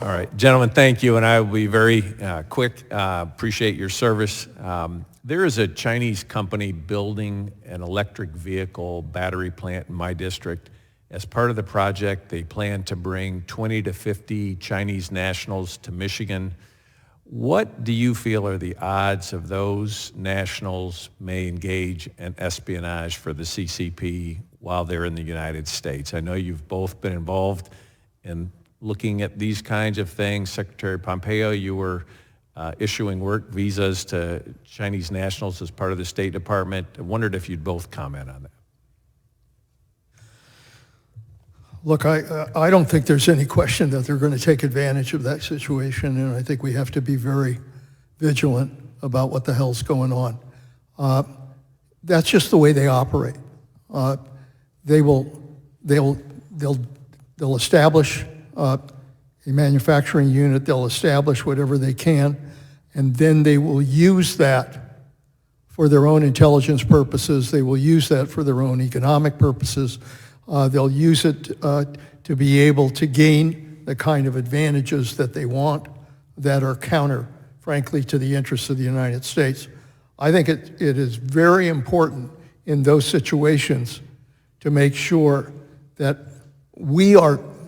All right, gentlemen, thank you, and I will be very quick. Appreciate your service. There is a Chinese company building an electric vehicle battery plant in my district. As part of the project, they plan to bring 20 to 50 Chinese nationals to Michigan. What do you feel are the odds of those nationals may engage in espionage for the CCP while they're in the United States? I know you've both been involved in looking at these kinds of things. Secretary Pompeo, you were issuing work visas to Chinese nationals as part of the State Department. I wondered if you'd both comment on that. Look, I don't think there's any question that they're going to take advantage of that situation, and I think we have to be very vigilant about what the hell's going on. That's just the way they operate. They'll establish a manufacturing unit. They'll establish whatever they can, and then they will use that for their own intelligence purposes. They will use that for their own economic purposes. They'll use it to be able to gain the kind of advantages that they want that are counter, frankly, to the interests of the United States. I think it is very important in those situations to make sure that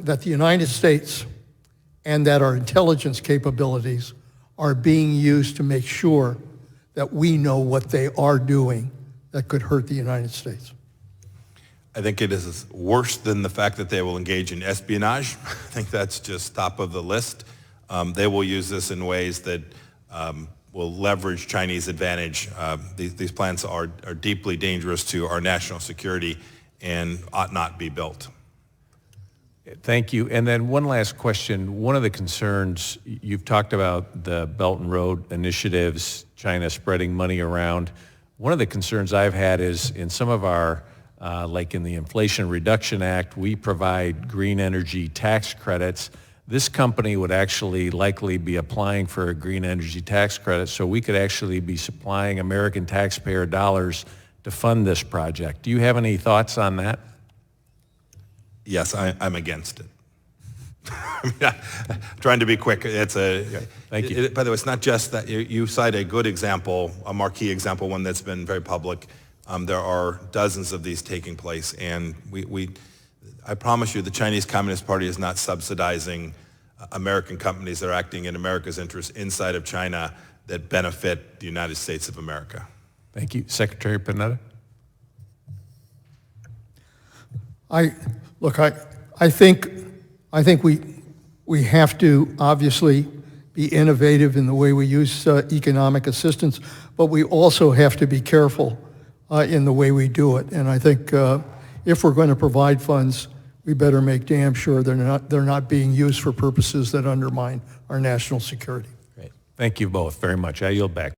that the United States and that our intelligence capabilities are being used to make sure that we know what they are doing that could hurt the United States. I think it is worse than the fact that they will engage in espionage. I think that's just top of the list. They will use this in ways that will leverage Chinese advantage. These plants are deeply dangerous to our national security and ought not be built. Thank you. And then one last question. One of the concerns, you've talked about the Belt and Road initiatives, China spreading money around. One of the concerns I've had is in some of our like in the Inflation Reduction Act, we provide green energy tax credits. This company would actually likely be applying for a green energy tax credit, so we could actually be supplying American taxpayer dollars to fund this project. Do you have any thoughts on that? Yes, I'm against it. Trying to be quick. Thank you. By the way, it's not just that. You cite a good example, a marquee example, one that's been very public. There are dozens of these taking place, and I promise you the Chinese Communist Party is not subsidizing American companies that are acting in America's interests inside of China that benefit the United States of America. Thank you. Secretary Panetta? I think we have to obviously be innovative in the way we use economic assistance, but we also have to be careful in the way we do it. And I think if we're going to provide funds, we better make damn sure they're not being used for purposes that undermine our national security. Great. Thank you both very much. I yield back.